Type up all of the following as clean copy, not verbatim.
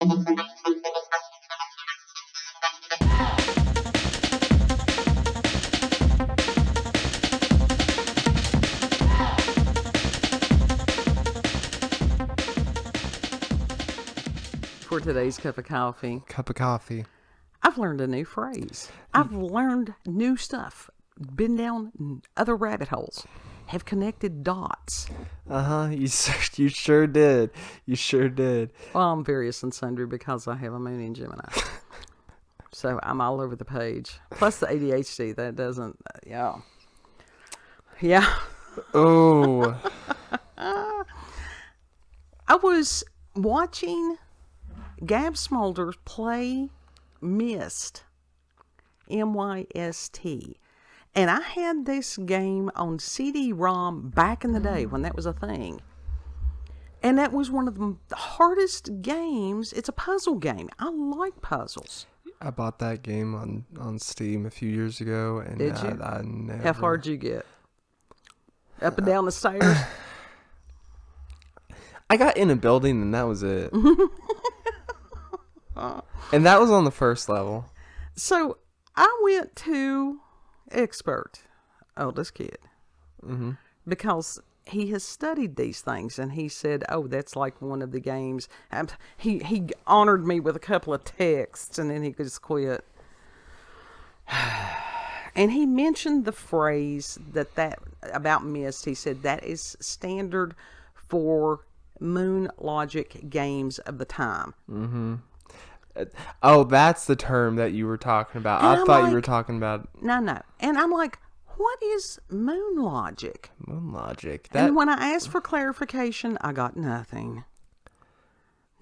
For today's cup of coffee. Cup of coffee. I've learned a new phrase. I've learned new stuff. Been down other rabbit holes. Have connected dots. You sure did. You sure did. Well, I'm various and sundry because I have a moon in Gemini. So I'm all over the page. Plus the ADHD, that doesn't, yeah. Oh. I was watching Gab Smulders play Myst, M-Y-S-T, and I had this game on CD-ROM back in the day when that was a thing, and that was one of the hardest games. It's a puzzle game. I like puzzles. I bought that game on Steam a few years ago, and Did you? I never... How far did you get? Up and down the stairs? I got in a building, and that was it. And that was on the first level. So I went to expert, oldest kid, because he has studied these things, and he said, "Oh, that's like one of the games." He honored me with a couple of texts, and then he just quit. And he mentioned the phrase that about Myst. He said that is standard for moon logic games of the time. Mm-hmm. Oh, that's the term that you were talking about. And I thought you were talking about... No. And I'm like, what is moon logic? Moon logic. And when I asked for clarification, I got nothing.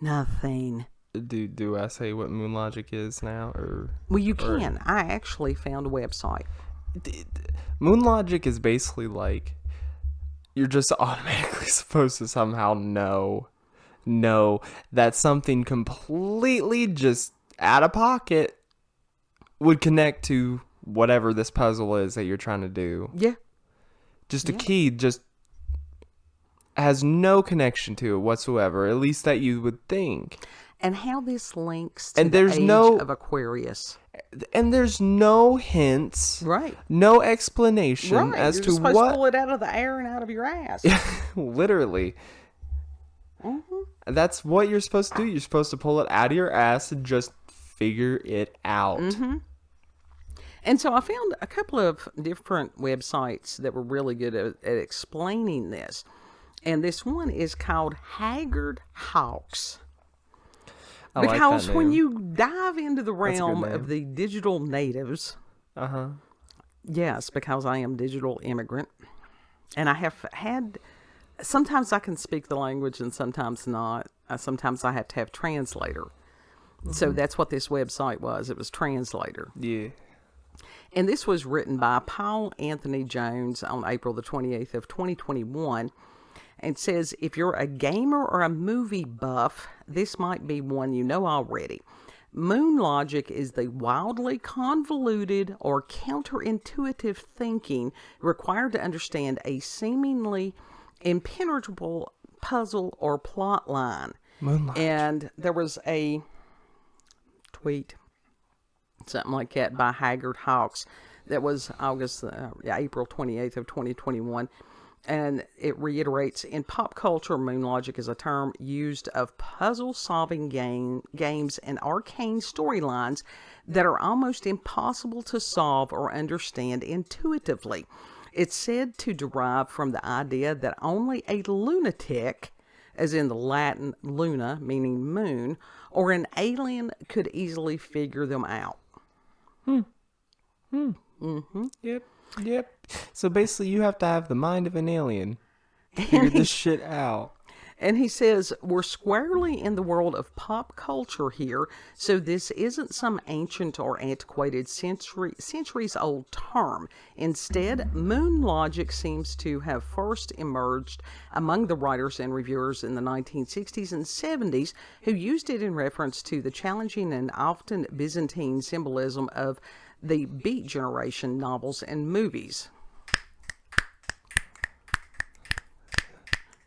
Nothing. Do I say what moon logic is now? Well, you can. I actually found a website. Moon logic is basically like you're just automatically supposed to somehow know that something completely just out of pocket would connect to whatever this puzzle is that you're trying to do. Yeah. Just a key just has no connection to it whatsoever, at least that you would think. And how this links to the age of Aquarius. And there's no hints. Right. No explanation as You're to supposed what... to pull it out of the air and out of your ass. Literally. Mm-hmm. That's what you're supposed to do. You're supposed to pull it out of your ass and just figure it out. Mm-hmm. And so I found a couple of different websites that were really good at explaining this. And this one is called Haggard Hawks. Because when you dive into the realm of the digital natives, yes, because I am digital immigrant, and I have had, sometimes I can speak the language and sometimes not. Sometimes I have to have translator. So that's what this website was. It was translator. Yeah. And this was written by Paul Anthony Jones on April the 28th of 2021. And says, if you're a gamer or a movie buff, this might be one you know already. Moon logic is the wildly convoluted or counterintuitive thinking required to understand a seemingly impenetrable puzzle or plot line. Moon logic. And there was a tweet, something like that, by Haggard Hawks that was April 28th of 2021. And it reiterates, in pop culture, moon logic is a term used of puzzle-solving games and arcane storylines that are almost impossible to solve or understand intuitively. It's said to derive from the idea that only a lunatic, as in the Latin luna, meaning moon, or an alien could easily figure them out. Yep. So basically you have to have the mind of an alien to figure this shit out. And he says, we're squarely in the world of pop culture here, so this isn't some ancient or antiquated centuries-old term. Instead, moon logic seems to have first emerged among the writers and reviewers in the 1960s and 70s, who used it in reference to the challenging and often Byzantine symbolism of the Beat Generation novels and movies.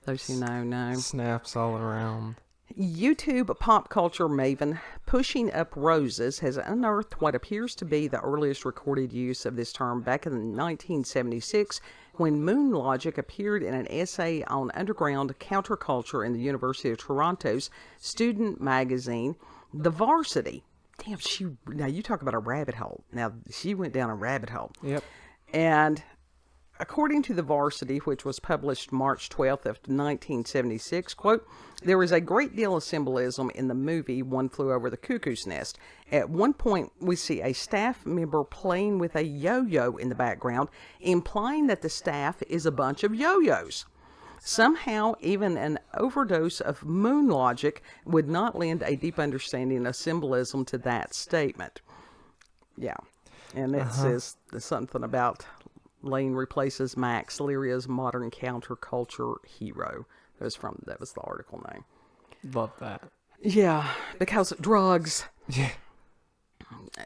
Those who know. Snaps all around. YouTube pop culture maven Pushing Up Roses has unearthed what appears to be the earliest recorded use of this term back in 1976 when Moon Logic appeared in an essay on underground counterculture in the University of Toronto's student magazine, The Varsity. Damn, now you talk about a rabbit hole. Now, she went down a rabbit hole. Yep. And according to The Varsity, which was published March 12th of 1976, quote, there is a great deal of symbolism in the movie One Flew Over the Cuckoo's Nest. At one point, we see a staff member playing with a yo-yo in the background, implying that the staff is a bunch of yo-yos. Somehow, even an overdose of moon logic would not lend a deep understanding of symbolism to that statement. Yeah. And it says something about Lane replaces Max, Lyria's modern counterculture hero. That was the article name. Love that. Yeah, because drugs. Yeah.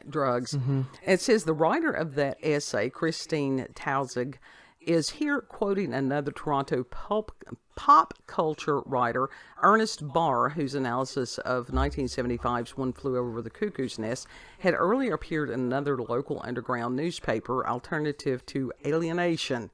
Drugs. It says the writer of that essay, Christine Tausig, is here quoting another Toronto pop culture writer, Ernest Barr, whose analysis of 1975's One Flew Over the Cuckoo's Nest had earlier appeared in another local underground newspaper, Alternative to Alienation.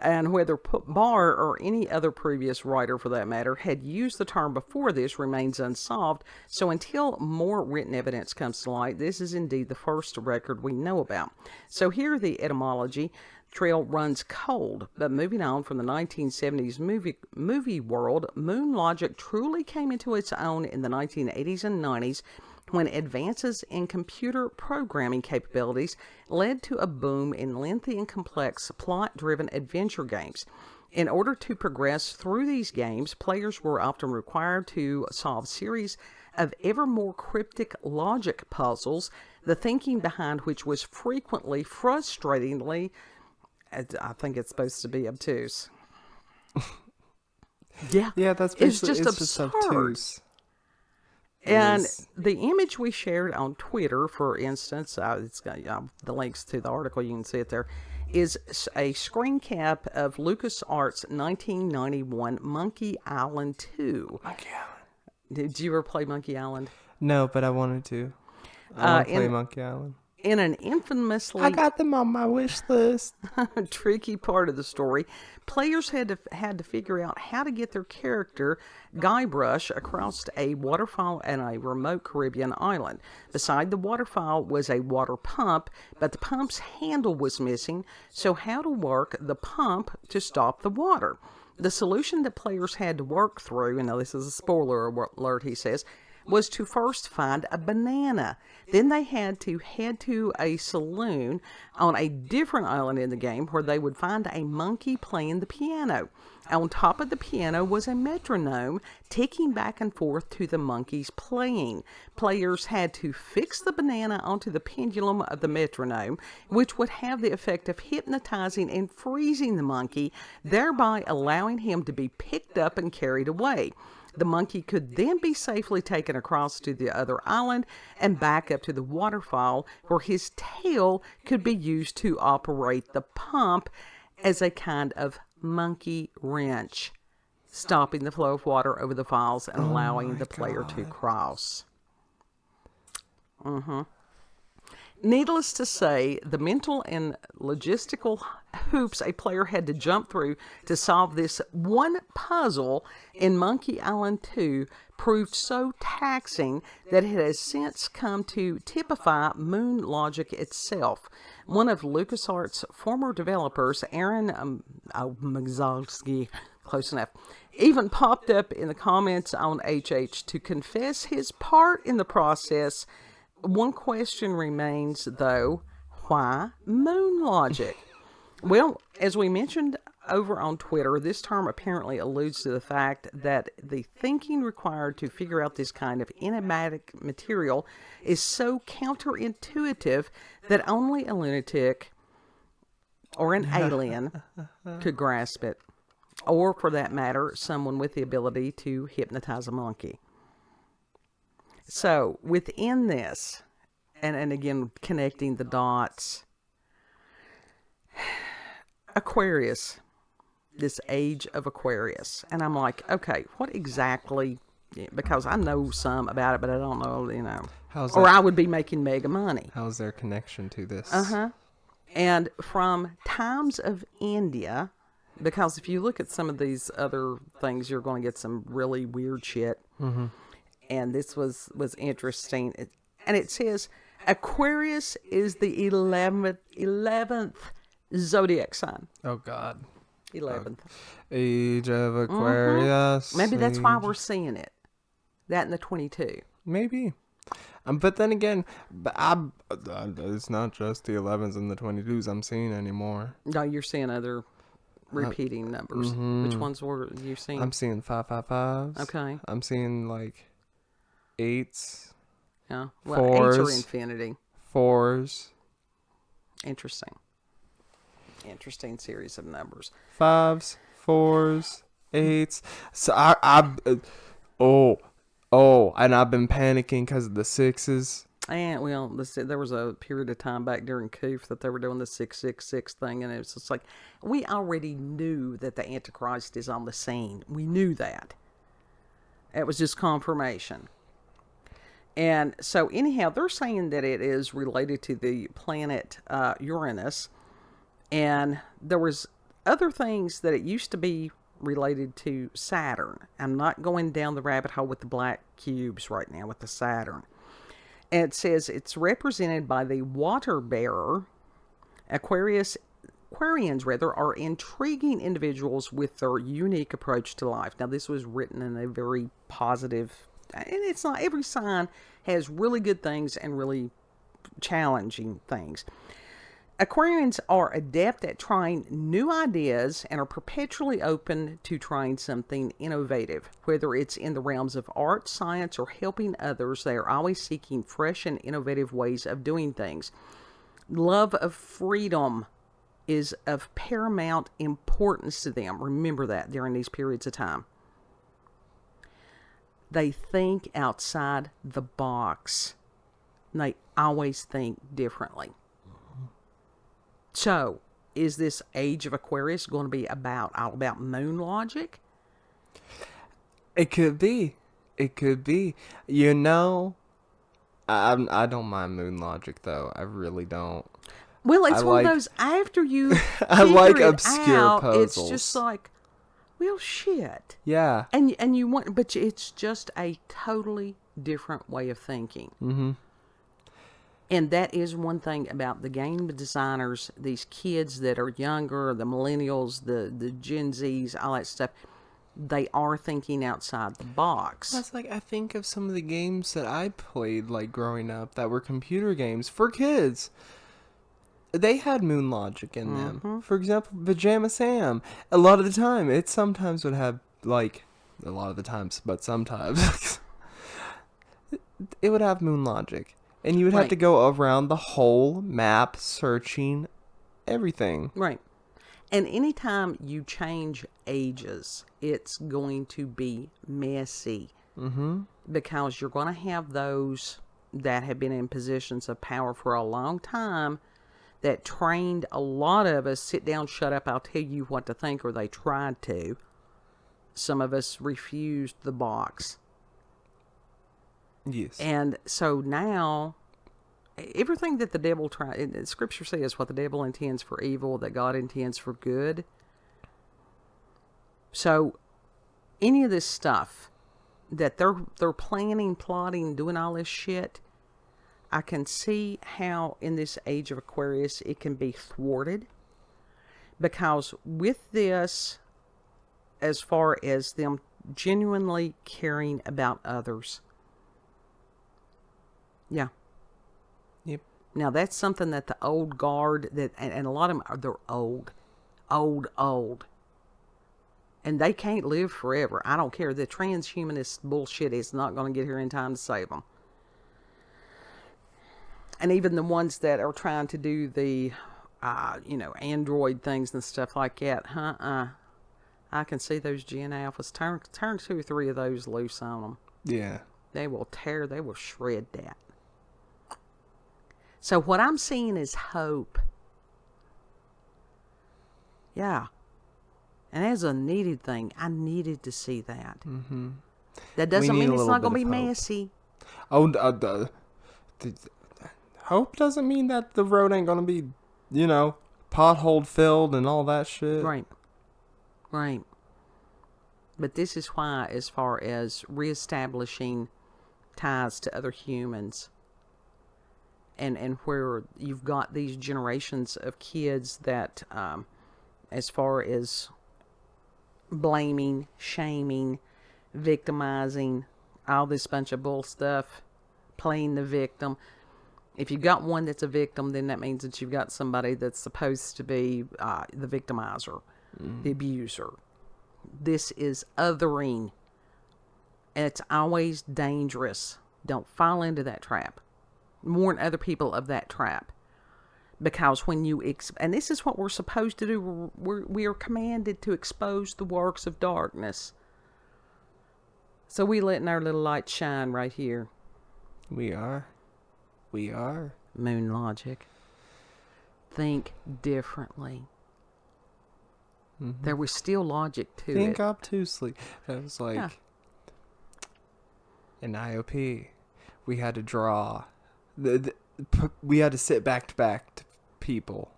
And whether Barr or any other previous writer, for that matter, had used the term before this remains unsolved, so until more written evidence comes to light, this is indeed the first record we know about. So here the etymology trail runs cold, but moving on from the 1970s movie world, moon logic truly came into its own in the 1980s and 90s when advances in computer programming capabilities led to a boom in lengthy and complex plot-driven adventure games. In order to progress through these games, players were often required to solve series of ever more cryptic logic puzzles, the thinking behind which was frequently frustratingly, I think it's supposed to be obtuse. Yeah. Yeah, that's basically, it's just obtuse. And the image we shared on Twitter, for instance, it's got the links to the article, you can see it there, is a screen cap of LucasArts' 1991 Monkey Island 2. Monkey Island. Did you ever play Monkey Island? No, but I wanted to. I want to play Monkey Island. In an infamously... I got them on my wish list. tricky part of the story, players had to figure out how to get their character, Guybrush, across a waterfall at a remote Caribbean island. Beside the waterfall was a water pump, but the pump's handle was missing, so how to work the pump to stop the water. The solution that players had to work through, and now this is a spoiler alert, he says, was to first find a banana. Then they had to head to a saloon on a different island in the game where they would find a monkey playing the piano. On top of the piano was a metronome ticking back and forth to the monkey's playing. Players had to fix the banana onto the pendulum of the metronome, which would have the effect of hypnotizing and freezing the monkey, thereby allowing him to be picked up and carried away. The monkey could then be safely taken across to the other island and back up to the waterfall where his tail could be used to operate the pump as a kind of monkey wrench, stopping the flow of water over the falls and allowing the player to cross. Needless to say, the mental and logistical hoops a player had to jump through to solve this one puzzle in Monkey Island 2 proved so taxing that it has since come to typify moon logic itself. One of LucasArts' former developers, Aaron Magzalski, close enough, even popped up in the comments on HH to confess his part in the process. One question remains, though, why moon logic? Well, as we mentioned over on Twitter, this term apparently alludes to the fact that the thinking required to figure out this kind of enigmatic material is so counterintuitive that only a lunatic or an alien could grasp it, or, for that matter, someone with the ability to hypnotize a monkey. So, within this, and again, connecting the dots, Aquarius, this age of Aquarius. And I'm like, okay, what exactly Yeah, because I know some about it, but I don't know, How's or that? I would be making mega money. How's their connection to this? And from Times of India, because if you look at some of these other things, you're going to get some really weird shit. Mm-hmm. And this was interesting. And it says Aquarius is the 11th zodiac sign. Oh God. 11th. Age of Aquarius. Maybe that's why age- we're seeing it. That and the 22. Maybe. But then again, it's not just the 11s and the 22s I'm seeing anymore. No, you're seeing other repeating numbers. Which ones were you seeing? I'm seeing 555s. Okay. I'm seeing like 8s, Yeah. Well, 8s are 4s. infinity. 4s, Interesting. Interesting series of numbers. 5s, 4s, 8s. So and I've been panicking because of the 6s. And, well, there was a period of time back during COOF that they were doing the 666 thing, and it was just like, we already knew that the Antichrist is on the scene. We knew that. It was just confirmation. And so, anyhow, they're saying that it is related to the planet Uranus, and there was other things that it used to be related to Saturn. I'm not going down the rabbit hole with the black cubes right now with the Saturn. And it says it's represented by the water bearer. Aquarians are intriguing individuals with their unique approach to life. Now, this was written in a very positive, and it's not, every sign has really good things and really challenging things. Aquarians are adept at trying new ideas and are perpetually open to trying something innovative. Whether it's in the realms of art, science, or helping others, they are always seeking fresh and innovative ways of doing things. Love of freedom is of paramount importance to them. Remember that during these periods of time. They think outside the box. They always think differently. So, is this age of Aquarius going to be all about moon logic? It could be. It could be. You know, I don't mind moon logic, though. I really don't. Well, it's I one like- of those, after you I like figure it obscure out, puzzles. it's just like, well, shit. Yeah. And you want, but it's just a totally different way of thinking. Mm-hmm. And that is one thing about the game designers, these kids that are younger, the millennials, the Gen Zs, all that stuff, they are thinking outside the box. That's like, I think of some of the games that I played, like, growing up that were computer games for kids. They had moon logic in them. For example, Pajama Sam. A lot of the time, it sometimes would have, like, a lot of the times, but sometimes, it would have moon logic. And you would have Right. to go around the whole map searching everything. Right. And anytime you change ages, it's going to be messy. Mm-hmm. Because you're going to have those that have been in positions of power for a long time that trained a lot of us, sit down, shut up, I'll tell you what to think, or they tried to. Some of us refused the box. Yes. And so now, everything that the devil tries, Scripture says what the devil intends for evil, that God intends for good. So, any of this stuff that they're planning, plotting, doing all this shit, I can see how in this age of Aquarius it can be thwarted. Because with this, as far as them genuinely caring about others, yeah. Yep. Now, that's something that the old guard, and a lot of them, they're old. And they can't live forever. I don't care. The transhumanist bullshit is not going to get here in time to save them. And even the ones that are trying to do the, Android things and stuff like that, I can see those Gen Alphas. Turn 2 or 3 of those loose on them. Yeah. They will shred that. So what I'm seeing is hope. Yeah. And as a needed thing, I needed to see that. Mm-hmm. That doesn't We need mean a it's little not going to bit be of hope. messy. Oh, hope doesn't mean that the road ain't gonna be, pothole filled and all that shit. Right. Right. But this is why, as far as reestablishing ties to other humans, and where you've got these generations of kids that, as far as blaming, shaming, victimizing, all this bunch of bull stuff, playing the victim. If you've got one that's a victim, then that means that you've got somebody that's supposed to be the victimizer, the abuser. This is othering, and it's always dangerous. Don't fall into that trap. Warn other people of that trap. Because when you, and this is what we're supposed to do, we are commanded to expose the works of darkness. So we letting our little light shine right here. We are. Moon logic. Think differently. Mm-hmm. There was still logic to Think it. obtusely. That was like, in IOP, we had to draw. We had to sit back to back to people.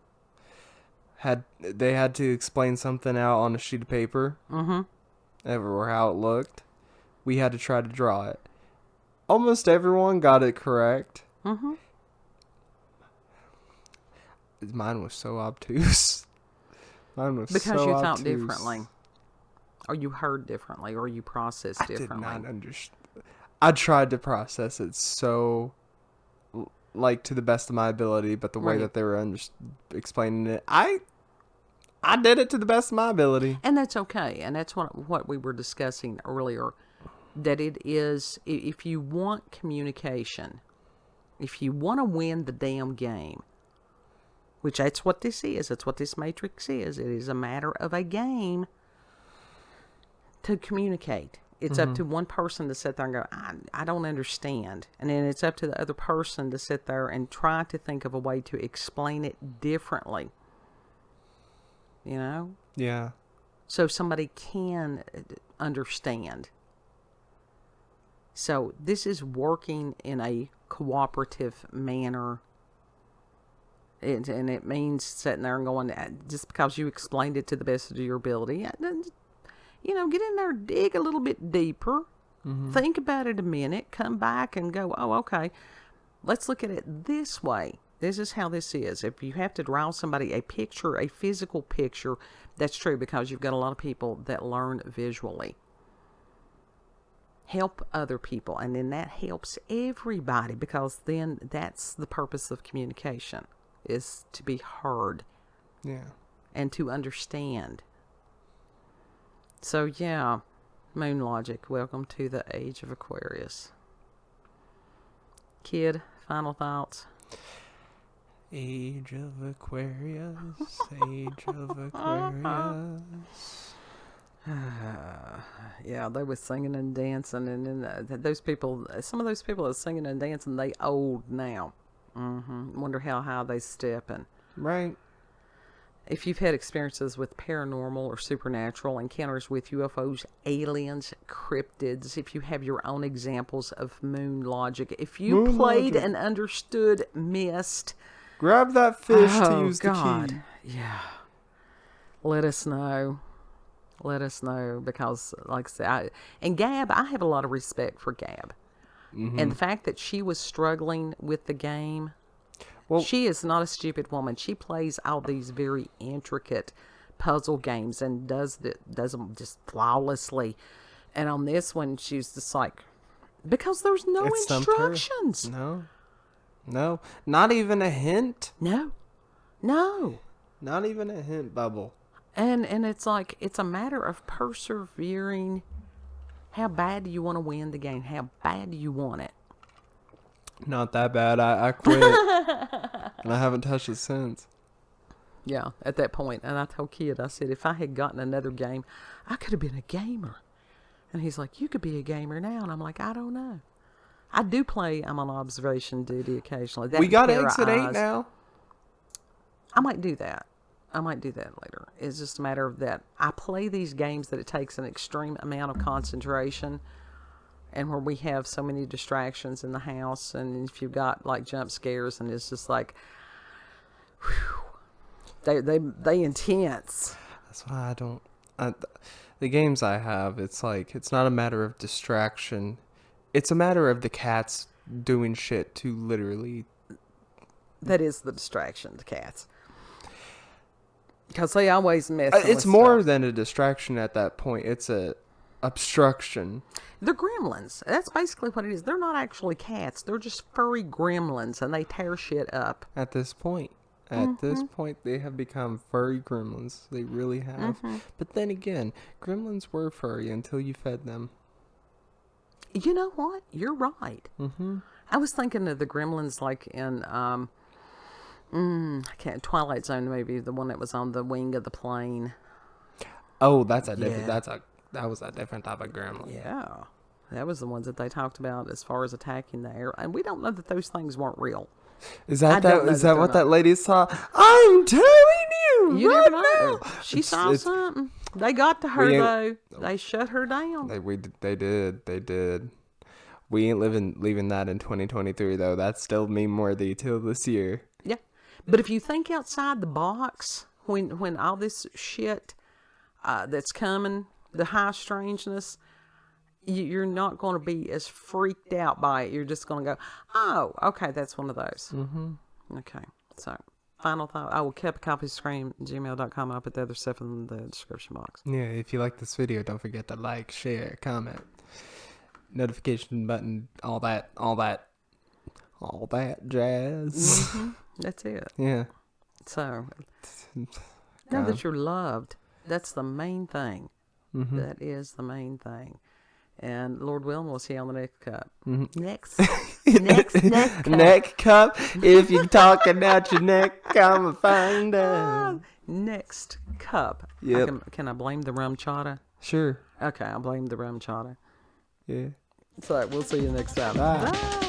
They had to explain something out on a sheet of paper. Mm-hmm. Or how it looked. We had to try to draw it. Almost everyone got it correct. Mm-hmm. Mine was so obtuse. Because you thought differently. Or you heard differently. Or you processed differently. I did not understand. I tried to process it so, like, to the best of my ability, but the way that they were explaining it, I did it to the best of my ability. And that's okay. And that's what we were discussing earlier. That it is, if you want communication, if you want to win the damn game, which that's what this is, that's what this matrix is. It is a matter of a game to communicate. It's up to one person to sit there and go, I don't understand. And then it's up to the other person to sit there and try to think of a way to explain it differently. You know? Yeah. So somebody can understand. So this is working in a cooperative manner. And it means sitting there and going, just because you explained it to the best of your ability, get in there, dig a little bit deeper, think about it a minute, come back and go, oh, okay, let's look at it this way. This is how this is. If you have to draw somebody a picture, a physical picture, that's true, because you've got a lot of people that learn visually. Help other people, and then that helps everybody, because then that's the purpose of communication, is to be heard. Yeah. And to understand. So yeah, moon logic, welcome to the age of Aquarius. Kid, final thoughts? Age of Aquarius, age of Aquarius. Yeah, they were singing and dancing, and then those people, some of those people that are singing and dancing, they old now. Wonder how high they stepping. Right. If you've had experiences with paranormal or supernatural encounters with UFOs, aliens, cryptids, if you have your own examples of moon logic, if you played and understood Mist, grab that fish to use the key. Yeah. Let us know. Let us know, because, like I said, and Gab, I have a lot of respect for Gab. And the fact that she was struggling with the game, she is not a stupid woman. She plays all these very intricate puzzle games and does them just flawlessly. And on this one, she's just like, because there's no instructions. No, not even a hint. No, not even a hint, Bubble. And it's like, it's a matter of persevering. How bad do you want to win the game? How bad do you want it? Not that bad. I quit. And I haven't touched it since. Yeah, at that point. And I told Kid, I said, if I had gotten another game, I could have been a gamer. And he's like, you could be a gamer now. And I'm like, I don't know. I do play. I'm on observation duty occasionally. We got Exit 8 now. I might do that. Later. It's just a matter of that. I play these games that it takes an extreme amount of concentration. and where we have so many distractions in the house, and if you've got like jump scares, and it's just like, whew, they intense. That's why I don't. The games I have, it's like it's not a matter of distraction. It's a matter of the cats doing shit to literally. That is the distraction, the cats. Because they always mess. It's more than a distraction at that point. It's a obstruction. They're gremlins. That's basically what it is. They're not actually cats. They're just furry gremlins, and they tear shit up. At this point. At this point, they have become furry gremlins. They really have. But then again, gremlins were furry until you fed them. You know what? You're right. I was thinking of the gremlins like in Twilight Zone movie, the one that was on the wing of the plane. Oh, that's a different. That was a different type of gremlin. Yeah, that was the ones that they talked about as far as attacking the air, and we don't know that those things weren't real. Is that what that lady saw? I'm telling you. You right never know. now. She saw something. They got to her though. They shut her down. They did. We ain't leaving that in 2023 though. That's still meme worthy till this year. Yeah, but if you think outside the box, when all this shit that's coming, the high strangeness, you're not going to be as freaked out by it. You're just going to go, oh, okay, that's one of those. Okay, so final thought. I will cupofcoffeewithscream gmail.com. I'll put the other stuff in the description box. Yeah, if you like this video, don't forget to like, share, comment, notification button, all that jazz. That's it. Yeah. So, know that you're loved. That's the main thing. That is the main thing. And Lord willing, we'll see you on the next cup. Next cup. Neck cup. If you're talking out your neck, come and find out. Next cup. Yep. Can I blame the rum chata? Sure. Okay, I'll blame the rum chata. Yeah. So we'll see you next time. Bye. Bye.